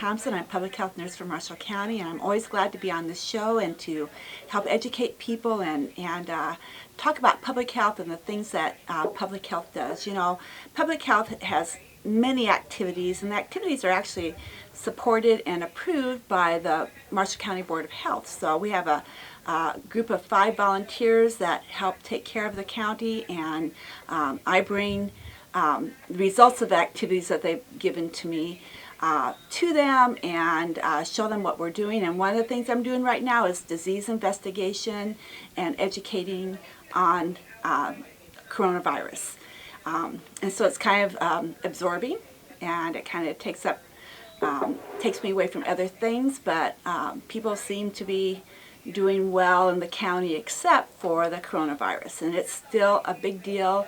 Thompson. I'm a public health nurse for Marshall County, and I'm always glad to be on this show and to help educate people and talk about public health and the things that public health does. You know, public health has many activities, and the activities are actually supported and approved by the Marshall County Board of Health. So we have a group of 5 volunteers that help take care of the county, and I bring the results of the activities that they've given to me to them and show them what we're doing. And one of the things I'm doing right now is disease investigation and educating on coronavirus. And so it's kind of absorbing, and it kind of takes me away from other things, but people seem to be doing well in the county except for the coronavirus, and it's still a big deal.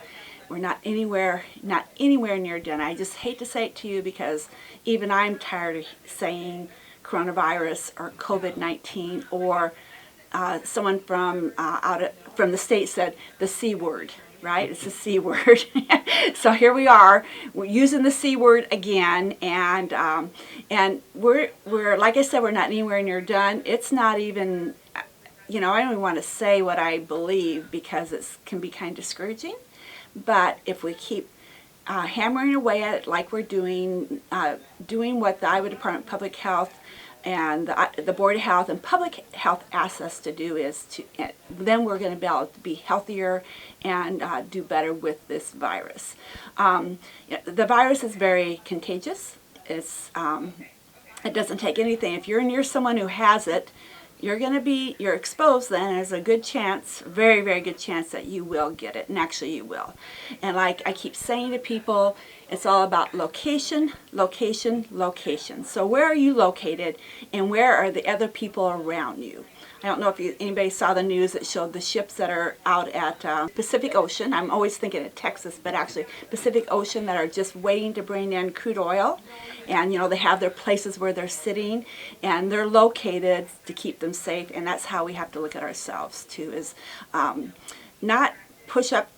We're not anywhere near done. I just hate to say it to you because even I'm tired of saying coronavirus or COVID-19, or someone from from the state said the C word. Right? It's the C word. So here we are, we're using the C word again, and we're like I said, we're not anywhere near done. It's not even, you know, I don't even want to say what I believe because it can be kind of discouraging. But if we keep hammering away at it like we're doing what the Iowa Department of Public Health and the Board of Health and Public Health asks us to do, then we're going to be able to be healthier and do better with this virus. The virus is very contagious. It doesn't take anything. If you're near someone who has it, you're exposed then. There's a good chance, very, very good chance that you will get it, and actually you will. And like I keep saying to people, it's all about location, location, location. So where are you located, and where are the other people around you? I don't know if anybody saw the news that showed the ships that are out at Pacific Ocean. I'm always thinking of Texas, but actually Pacific Ocean, that are just waiting to bring in crude oil. And, you know, they have their places where they're sitting, and they're located to keep them safe. And that's how we have to look at ourselves, too, is not push up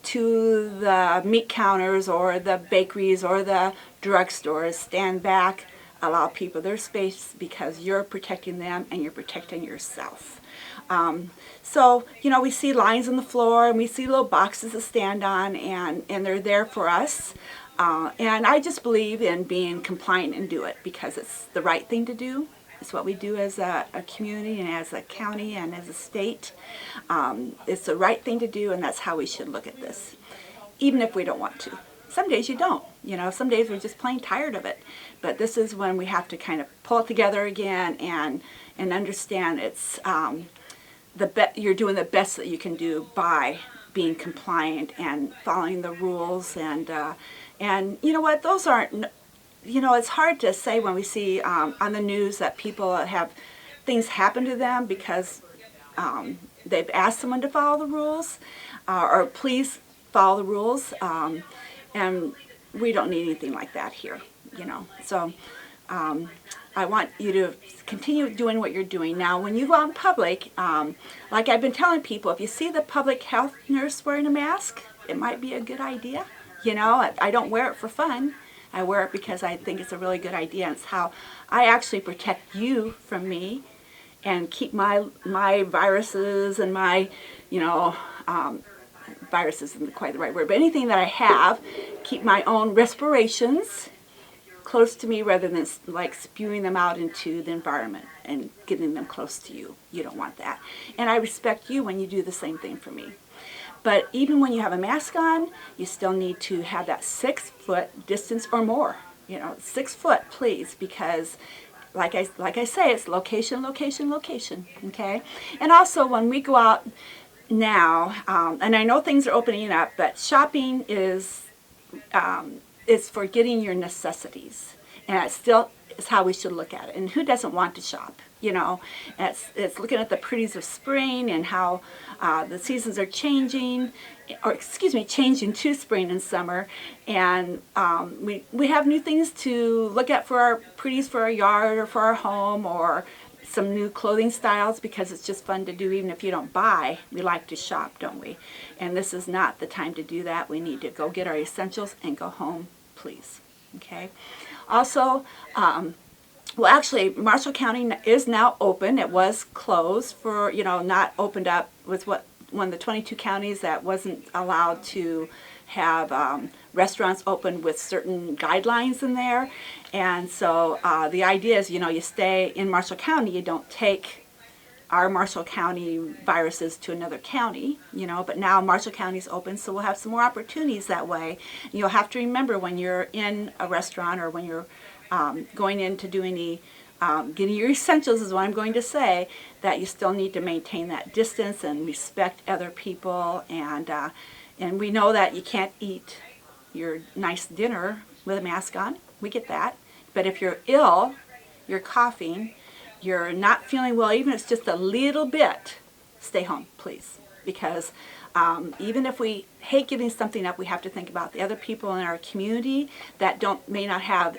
to the meat counters or the bakeries or the drugstores. Stand back. Allow people their space because you're protecting them and you're protecting yourself. So, you know, we see lines on the floor and we see little boxes to stand on, and they're there for us. And I just believe in being compliant and do it because it's the right thing to do. It's what we do as a community and as a county and as a state. It's the right thing to do, and that's how we should look at this, even if we don't want to. Some days you don't, you know, some days we're just plain tired of it. But this is when we have to kind of pull it together again and understand it's you're doing the best that you can do by being compliant and following the rules. And you know what, those aren't, you know, it's hard to say when we see on the news that people have things happen to them because they've asked someone to follow the rules or please follow the rules. And we don't need anything like that here, you know. So I want you to continue doing what you're doing. Now, when you go out in public, like I've been telling people, if you see the public health nurse wearing a mask, it might be a good idea. You know, I don't wear it for fun. I wear it because I think it's a really good idea. And it's how I actually protect you from me and keep my viruses and my, you know, virus isn't quite the right word, but anything that I have, keep my own respirations close to me rather than like spewing them out into the environment and getting them close to you. You don't want that. And I respect you when you do the same thing for me. But even when you have a mask on, you still need to have that 6-foot distance or more. You know, 6 foot, please, because like I say, it's location, location, location. Okay? And also when we go out now, and I know things are opening up, but shopping is for getting your necessities, and it still is how we should look at it. And who doesn't want to shop? You know, it's looking at the pretties of spring and how the seasons are changing, or excuse me, changing to spring and summer, and we have new things to look at for our pretties for our yard or for our home, or some new clothing styles, because it's just fun to do. Even if you don't buy, we like to shop, don't we? And this is not the time to do that. We need to go get our essentials and go home, please. Okay? Also, Well, actually, Marshall County is now open. It was closed for, not opened up, was one of the 22 counties that wasn't allowed to have restaurants open with certain guidelines in there. And so the idea is, you stay in Marshall County, you don't take our Marshall County viruses to another county, but now Marshall County is open, so we'll have some more opportunities that way. And you'll have to remember when you're in a restaurant or when you're going in to do any, getting your essentials is what I'm going to say, that you still need to maintain that distance and respect other people. And we know that you can't eat your nice dinner with a mask on. We get that. But if you're ill, you're coughing, you're not feeling well, even if it's just a little bit, stay home, please. Because even if we hate giving something up, we have to think about the other people in our community that may not have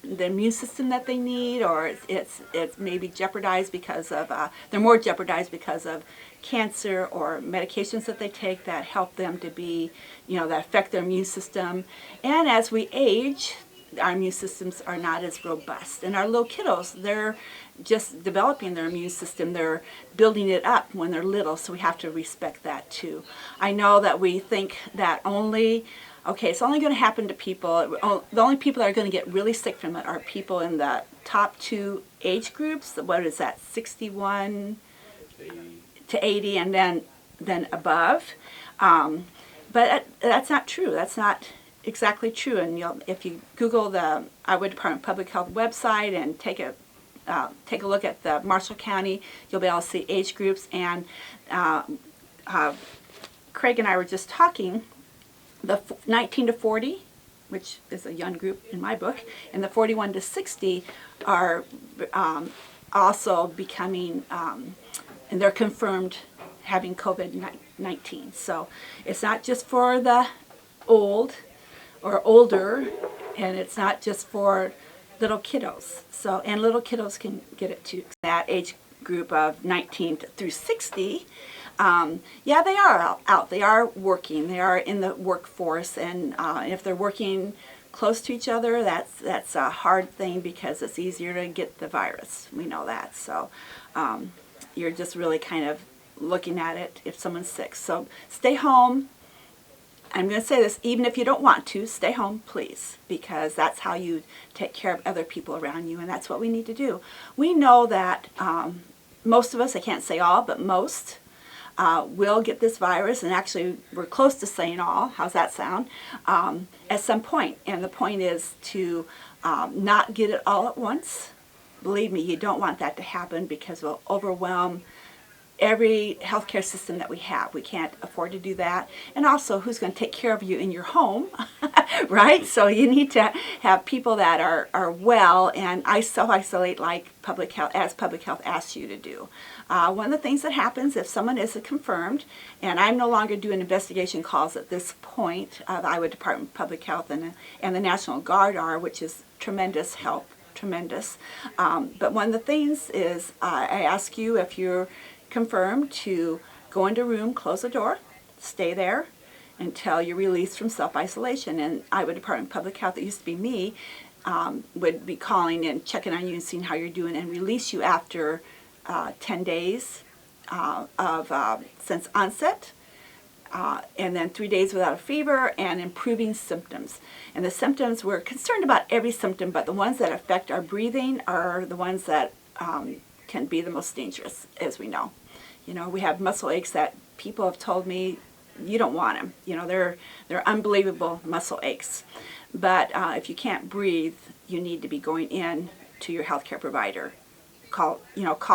the immune system that they need, or it's maybe jeopardized because of, they're more jeopardized because of cancer or medications that they take that help them to be, that affect their immune system. And as we age, our immune systems are not as robust. And our little kiddos, they're just developing their immune system. They're building it up when they're little, so we have to respect that too. I know that we think that it's only going to happen to people, the only people that are going to get really sick from it are people in the top 2 age groups. What is that, 61 to 80 and then above. But that's not true. That's not exactly true. And if you Google the Iowa Department of Public Health website and take a look at the Marshall County, you'll be able to see age groups. And Craig and I were just talking, the 19 to 40, which is a young group in my book, and the 41 to 60 are also becoming, and they're confirmed having COVID-19. So it's not just for the old or older, and it's not just for little kiddos. So, and little kiddos can get it too. That age group of 19 through 60, they are out. They are working. They are in the workforce, and if they're working close to each other, that's a hard thing because it's easier to get the virus. We know that. So you're just really kind of looking at it if someone's sick. So stay home. I'm going to say this, even if you don't want to, stay home, please, because that's how you take care of other people around you, and that's what we need to do. We know that most of us, I can't say all, but most, will get this virus, and actually we're close to saying all, how's that sound, at some point. And the point is to not get it all at once. Believe me, you don't want that to happen because we'll overwhelm every healthcare system that we have. We can't afford to do that. And also, who's going to take care of you in your home, right? So you need to have people that are well and self-isolate like public health asks you to do. One of the things that happens if someone is confirmed, and I'm no longer doing investigation calls at this point, the Iowa Department of Public Health and the National Guard are, which is tremendous help, tremendous. But one of the things is I ask you, if you're confirmed, to go into a room, close the door, stay there until you're released from self-isolation. And Iowa Department of Public Health, it used to be me, would be calling and checking on you and seeing how you're doing and release you after 10 days since onset, and then 3 days without a fever and improving symptoms. And the symptoms, we're concerned about every symptom, but the ones that affect our breathing are the ones that can be the most dangerous, as we know. We have muscle aches that people have told me you don't want them. They're unbelievable muscle aches. But if you can't breathe, you need to be going in to your healthcare provider. Call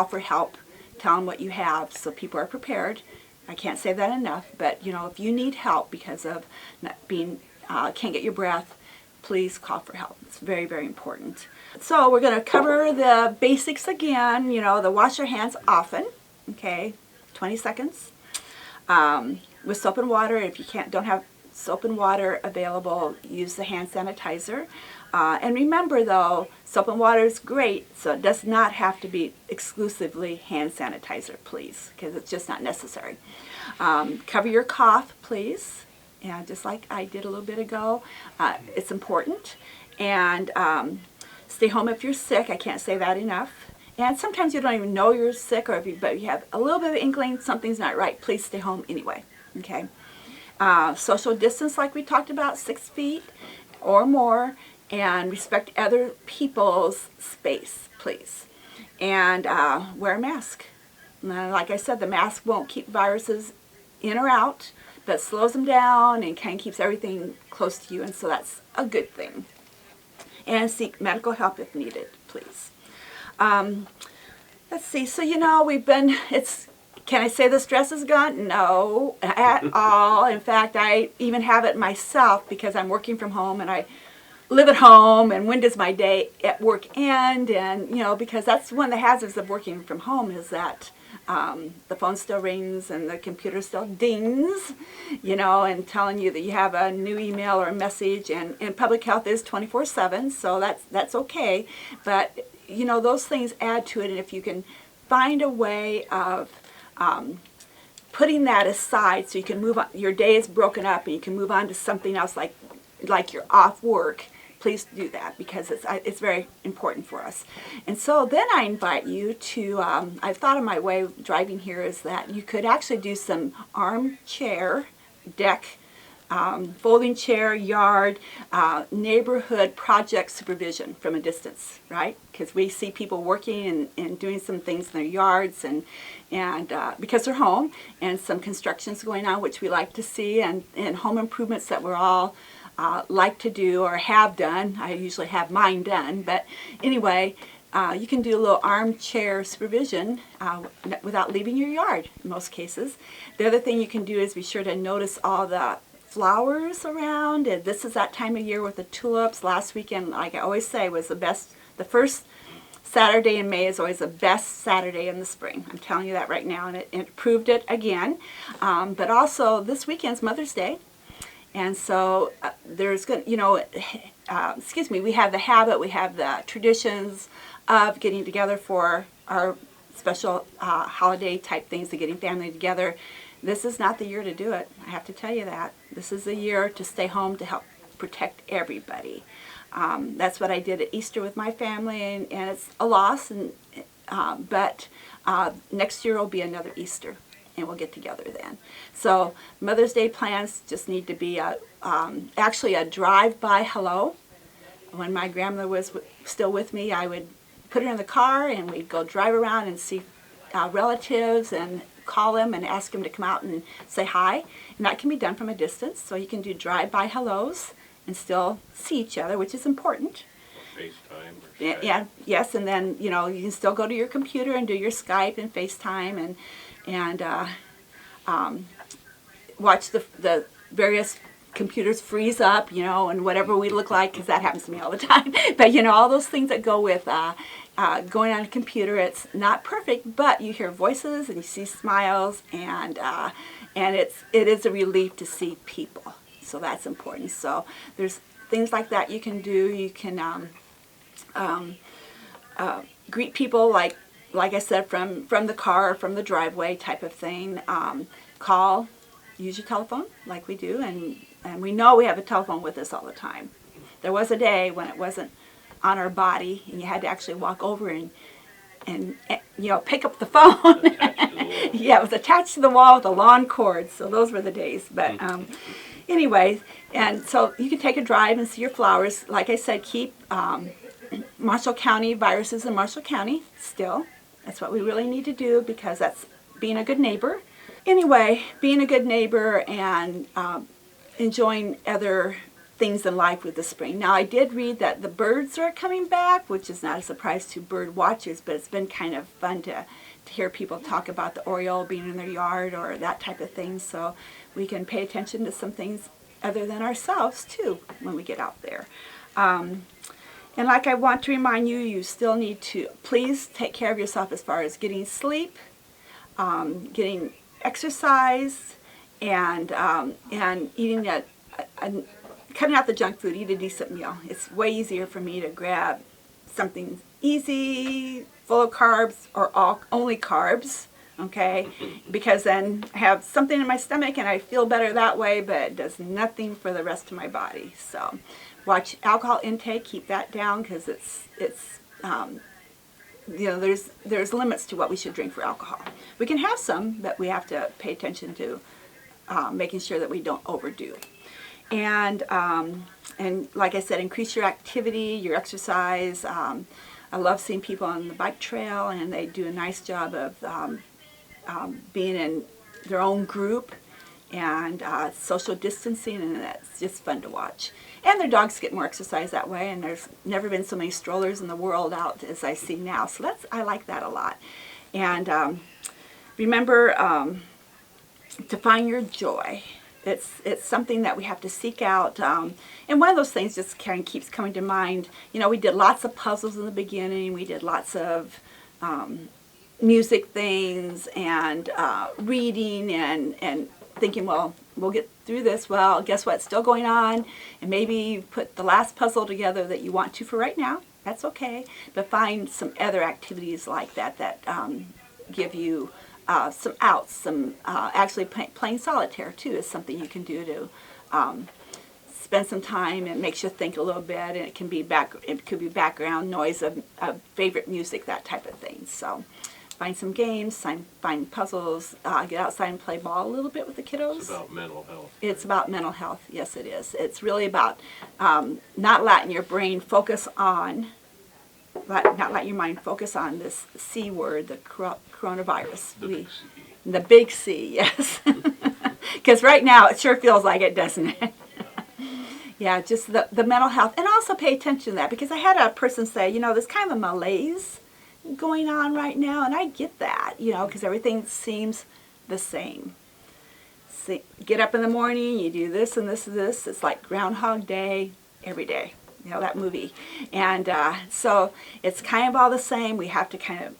for help. Tell them what you have so people are prepared. I can't say that enough. But if you need help because of not being can't get your breath, please call for help. It's very, very important. So we're going to cover the basics again. The wash your hands often. Okay, 20 seconds with soap and water. If you don't have soap and water available, use the hand sanitizer. And remember, though, soap and water is great, so it does not have to be exclusively hand sanitizer, please, because it's just not necessary. Cover your cough, please, just like I did a little bit ago. It's important. And Stay home if you're sick. I can't say that enough. And sometimes you don't even know you're sick, or but you have a little bit of inkling something's not right. Please stay home anyway. Okay. Social distance, like we talked about, 6 feet or more, and respect other people's space, please. And wear a mask. And like I said, the mask won't keep viruses in or out, but slows them down and kind of keeps everything close to you, and so that's a good thing. And seek medical help if needed, please. Let's see, so can I say the stress is gone? No, at all. In fact, I even have it myself because I'm working from home and I live at home, and when does my day at work end? And, because that's one of the hazards of working from home is that the phone still rings and the computer still dings, and telling you that you have a new email or a message, and public health is 24/7, so that's okay. But, those things add to it, and if you can find a way of putting that aside so you can move on, your day is broken up and you can move on to something else like you're off work, please do that because it's very important for us. And so then I invite you to, I've thought of my way driving here is that you could actually do some armchair, deck, folding chair, yard, neighborhood project supervision from a distance, right? Because we see people working and doing some things in their yards and because they're home, and some constructions going on, which we like to see, and home improvements that we're all like to do or have done. I usually have mine done, but anyway, you can do a little armchair supervision without leaving your yard in most cases. The other thing you can do is be sure to notice all the flowers around, and this is that time of year with the tulips. Last weekend, like I always say, was the first Saturday in May is always the best Saturday in the spring. I'm telling you that right now, and it proved it again. But also, this weekend's Mother's Day. And so there's going to, we have the habit, we have the traditions of getting together for our special holiday type things, of getting family together. This is not the year to do it. I have to tell you that. This is the year to stay home to help protect everybody. That's what I did at Easter with my family, and it's a loss, but next year will be another Easter, and we'll get together then. So Mother's Day plans just need to be actually a drive-by hello. When my grandmother was still with me, I would put her in the car and we'd go drive around and see relatives and call them and ask them to come out and say hi. And that can be done from a distance, so you can do drive-by hellos and still see each other, which is important. FaceTime or Skype. Yeah, yes, and then you can still go to your computer and do your Skype and FaceTime and watch the various computers freeze up, and whatever we look like, because that happens to me all the time. But all those things that go with going on a computer, it's not perfect, but you hear voices and you see smiles, and it is a relief to see people. So that's important. So there's things like that you can do. You can greet people like I said, from the car, from the driveway type of thing. Call, use your telephone like we do, and we know we have a telephone with us all the time. There was a day when it wasn't on our body and you had to actually walk over and pick up the phone. Yeah, it was attached to the wall with a lawn cord, so those were the days. But anyway, and so you can take a drive and see your flowers. Like I said, keep Marshall County viruses in Marshall County still. That's what we really need to do, because that's being a good neighbor. Anyway, being a good neighbor and enjoying other things in life with the spring. Now, I did read that the birds are coming back, which is not a surprise to bird watchers, but it's been kind of fun to hear people talk about the oriole being in their yard or that type of thing, so we can pay attention to some things other than ourselves, too, when we get out there. And like I want to remind you, you still need to please take care of yourself as far as getting sleep, getting exercise, and eating cutting out the junk food. Eat a decent meal. It's way easier for me to grab something easy, full of carbs, or only carbs, okay? Because then I have something in my stomach and I feel better that way, but it does nothing for the rest of my body. So Watch alcohol intake, keep that down, because there's limits to what we should drink for alcohol. We can have some, but we have to pay attention to making sure that we don't overdo. And like I said, increase your activity, your exercise. I love seeing people on the bike trail, and they do a nice job of being in their own group and social distancing, and that's just fun to watch. And their dogs get more exercise that way, and there's never been so many strollers in the world out as I see now. So I like that a lot. And remember to find your joy. It's something that we have to seek out. And one of those things just kind of keeps coming to mind. You know, we did lots of puzzles in the beginning. We did lots of music things and reading and thinking, well, we'll get through this. Well, guess what's still going on? And maybe you put the last puzzle together that you want to for right now. That's okay. But find some other activities like that give you some outs. Actually, playing solitaire too is something you can do to spend some time, and makes you think a little bit. And it can be background noise of favorite music, that type of thing. So find some games, find puzzles, get outside and play ball a little bit with the kiddos. It's about mental health. It's about mental health. Yes, it is. It's really about not letting your brain focus on, not letting your mind focus on this C word, the coronavirus. The big C. The big C, yes. Because right now it sure feels like it, doesn't it? Yeah, just the mental health. And also pay attention to that, because I had a person say, you know, there's kind of a malaise going on right now, and I get that, you know, because everything seems the same. See, get up in the morning, you do this and this and this. It's like Groundhog Day every day, you know, that movie. And so it's kind of all the same. We have to kind of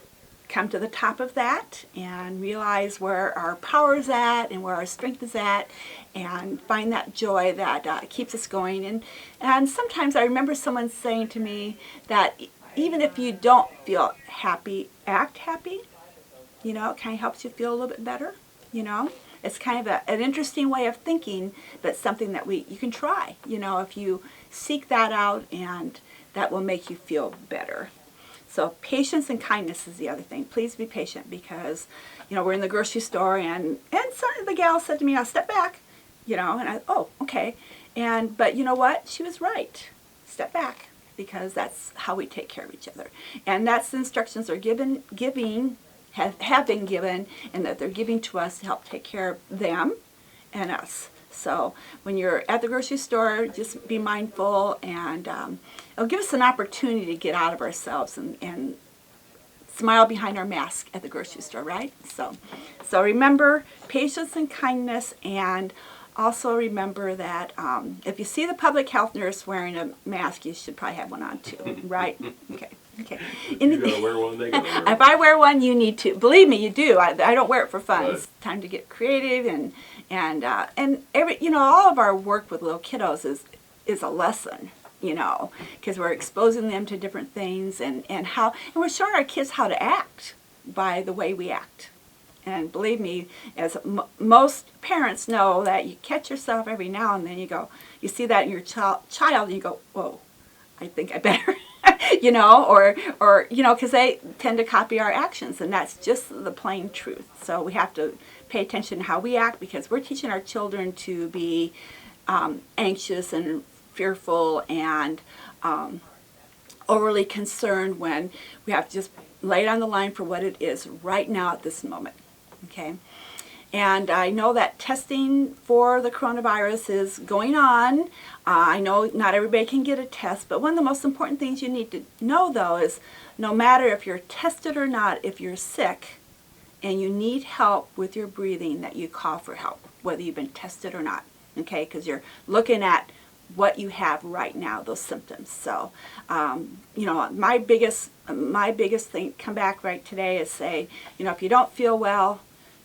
come to the top of that and realize where our power is at and where our strength is at, and find that joy that keeps us going. And sometimes I remember someone saying to me that even if you don't feel happy, act happy. You know, it kind of helps you feel a little bit better, you know. It's kind of an interesting way of thinking, but something that you can try, you know, if you seek that out, and that will make you feel better. So patience and kindness is the other thing. Please be patient, because, you know, we're in the grocery store, and the gal said to me, "Now step back," you know, and oh, okay. But you know what? She was right. Step back. Because that's how we take care of each other. And that's the instructions are have been given, and that they're giving to us to help take care of them and us. So when you're at the grocery store, just be mindful, and it'll give us an opportunity to get out of ourselves and smile behind our mask at the grocery store, right? So remember patience and kindness, and also remember that if you see the public health nurse wearing a mask, you should probably have one on too, right? Okay. You gotta wear one, they gotta wear one. If I wear one, you need to. Believe me, you do. I don't wear it for fun. It's time to get creative, and every, you know, all of our work with little kiddos is a lesson, you know, because we're exposing them to different things, and we're showing our kids how to act by the way we act. And believe me, as most parents know, that you catch yourself every now and then, you see that in your child, and you go, whoa, I think I better, you know, or you know, because they tend to copy our actions, and that's just the plain truth. So we have to pay attention to how we act, because we're teaching our children to be anxious and fearful and overly concerned, when we have to just lay it on the line for what it is right now at this moment. Okay, and I know that testing for the coronavirus is going on. I know not everybody can get a test, but one of the most important things you need to know, though, is no matter if you're tested or not, if you're sick and you need help with your breathing, that you call for help, whether you've been tested or not, okay, because you're looking at what you have right now, those symptoms. So, you know, my biggest thing, come back right today, is say, you know, if you don't feel well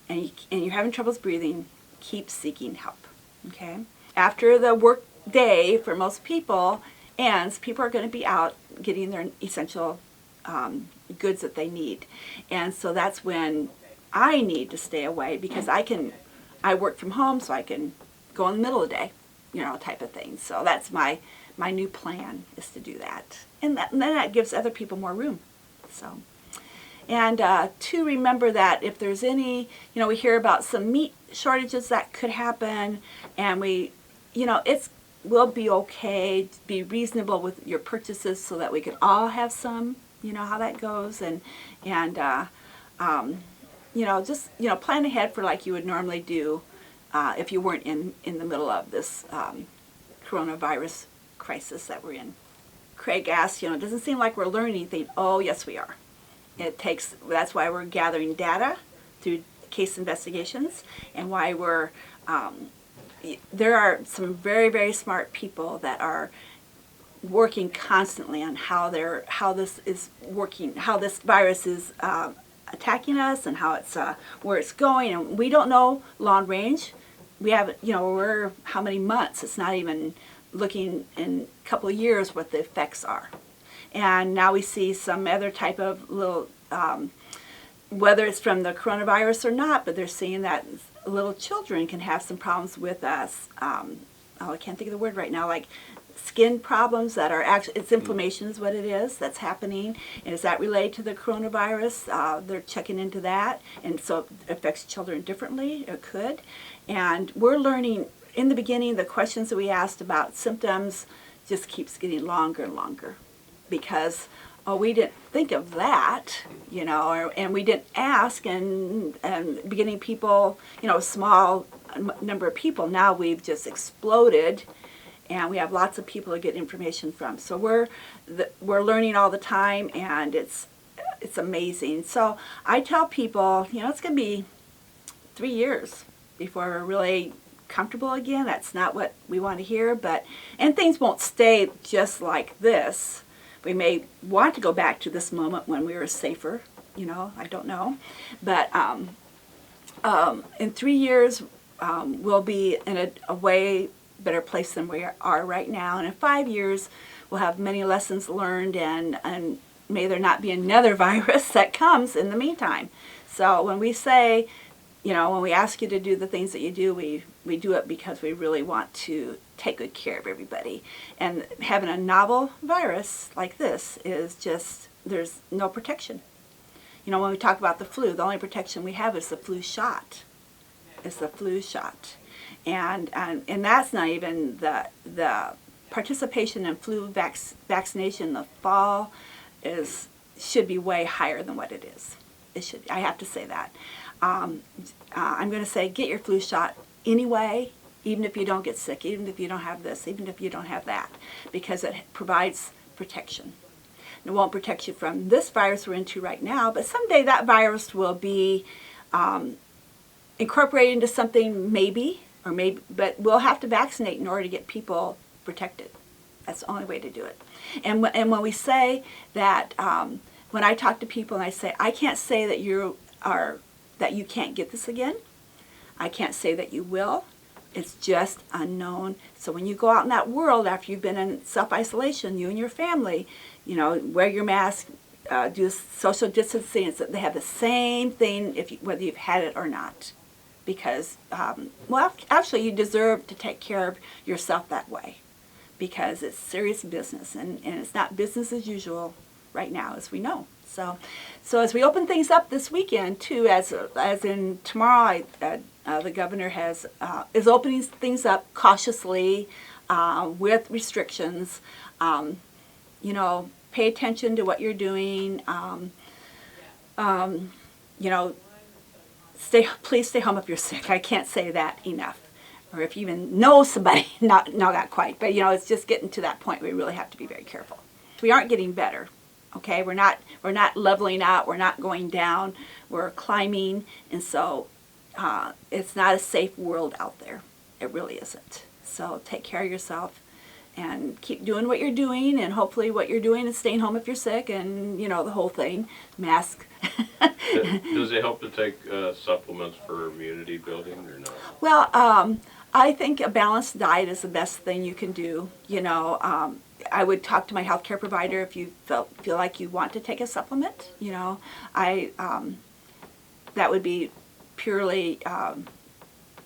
and you're having troubles breathing, keep seeking help, okay? After the work day, for most people, ends, people are going to be out getting their essential goods that they need. And so that's when I need to stay away, because I work from home, so I can go in the middle of the day, type of thing. So that's my new plan, is to do that. And then that gives other people more room. So, and to remember that if there's any, we hear about some meat shortages that could happen, and we'll be okay, be reasonable with your purchases so that we can all have some, how that goes, and just, plan ahead for like you would normally do if you weren't in the middle of this coronavirus crisis that we're in. Craig asked, it doesn't seem like we're learning anything. Oh, yes, we are. That's why we're gathering data through case investigations, and why there are some very, very smart people that are working constantly on how this is working, how this virus is attacking us, and how it's where it's going. And we don't know long range. We haven't, we're how many months? It's not even looking in a couple of years what the effects are. And now we see some other type of little, whether it's from the coronavirus or not, but they're seeing that little children can have some problems with us. I can't think of the word right now, like skin problems that are actually, it's inflammation is what it is that's happening. And is that related to the coronavirus? They're checking into that. And so it affects children differently. It could. And we're learning, in the beginning, the questions that we asked about symptoms just keeps getting longer and longer, because we didn't think of that, and we didn't ask, and beginning people, a small number of people. Now we've just exploded, and we have lots of people to get information from. So we're learning all the time, and it's amazing. So I tell people, it's going to be 3 years before we're really comfortable again. That's not what we want to hear, and things won't stay just like this. We may want to go back to this moment when we were safer, I don't know. But in 3 years, we'll be in a way better place than we are right now. And in 5 years, we'll have many lessons learned, and may there not be another virus that comes in the meantime. So when we say, when we ask you to do the things that you do, we do it because we really want to take good care of everybody. And having a novel virus like this is just, there's no protection. When we talk about the flu, the only protection we have is the flu shot. It's the flu shot. And that's not even the participation in flu vaccination in the fall should be way higher than what it is. It should. I have to say that. I'm going to say get your flu shot anyway, even if you don't get sick, even if you don't have this, even if you don't have that, because it provides protection. It won't protect you from this virus we're into right now, but someday that virus will be incorporated into something maybe, but we'll have to vaccinate in order to get people protected. That's the only way to do it. And when we say that, when I talk to people and I say, I can't say that you can't get this again. I can't say that you will. It's just unknown. So when you go out in that world after you've been in self-isolation, you and your family, wear your mask, do social distancing. They have the same thing whether you've had it or not. Because, actually you deserve to take care of yourself that way, because it's serious business, and it's not business as usual right now, as we know. So as we open things up this weekend too, as in tomorrow, the governor is opening things up cautiously with restrictions. Pay attention to what you're doing. Please stay home if you're sick. I can't say that enough. Or if you even know somebody, not quite, but it's just getting to that point where we really have to be very careful. We aren't getting better. Okay, we're not leveling out, we're not going down, we're climbing, and so it's not a safe world out there. It really isn't. So take care of yourself and keep doing what you're doing, and hopefully what you're doing is staying home if you're sick, and the whole thing, mask. Does it help to take supplements for immunity building or not? Well, I think a balanced diet is the best thing you can do. I would talk to my healthcare provider if you feel like you want to take a supplement. That would be purely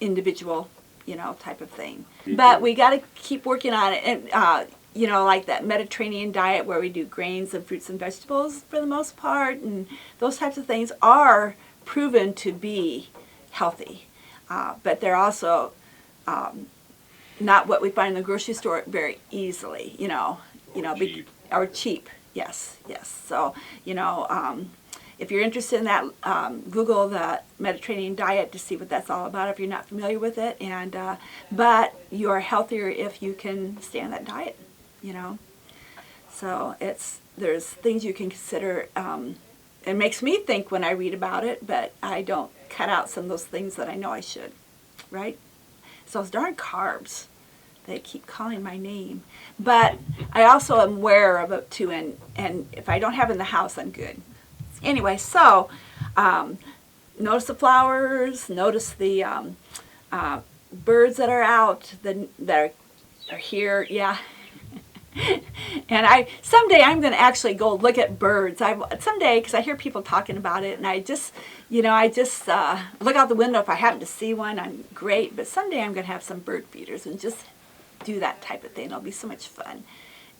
individual type of thing. Me But too. we got to keep working on it. And, like that Mediterranean diet where we do grains and fruits and vegetables for the most part, and those types of things are proven to be healthy. But they're also not what we find in the grocery store very easily, Cheap. or cheap. Yes, yes. So, if you're interested in that, Google the Mediterranean diet to see what that's all about if you're not familiar with it. And but you are healthier if you can stay on that diet, So there's things you can consider. It makes me think when I read about it, but I don't cut out some of those things that I know I should, right? So those darn carbs, they keep calling my name. But I also am aware of it too, and if I don't have it in the house, I'm good. Anyway, so notice the flowers, notice the birds that are out, that are here, yeah. And someday I'm going to actually go look at birds. Someday, because I hear people talking about it, and I just look out the window. If I happen to see one, I'm great. But someday I'm going to have some bird feeders and just do that type of thing. It'll be so much fun.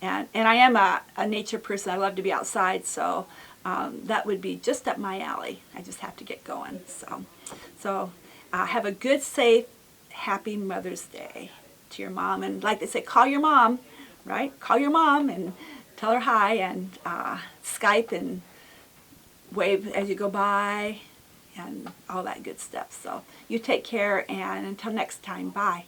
And I am a nature person. I love to be outside, so that would be just up my alley. I just have to get going. So have a good, safe, happy Mother's Day to your mom. And like they say, call your mom. Right? Call your mom and tell her hi, and Skype and wave as you go by and all that good stuff. So you take care, and until next time, bye.